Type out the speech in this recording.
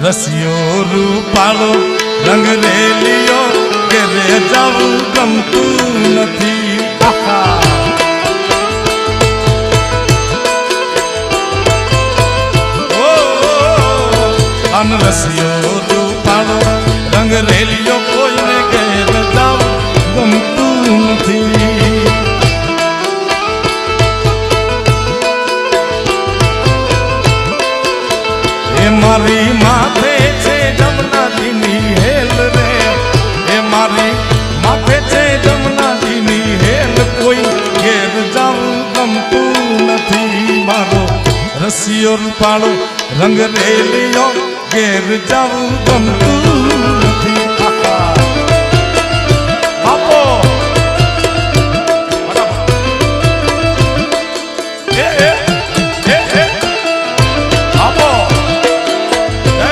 રસિયો રૂપાળો રંગ રેલિયો કે રે જવું ગમતું નથી. અન રસિયો રૂપાળો રંગ રેલિયો કોઈને ઘેર જવું ગમતું નથી. મારી માથે છે જમનાજીની હેલ રે, એ મારી માથે છે જમનાજીની હેલ, કોઈ ઘેર જાવું ગમતું નથી. મારો રસિયો રૂપાળો રંગ રેલિયો ઘેર જાવું ગમતું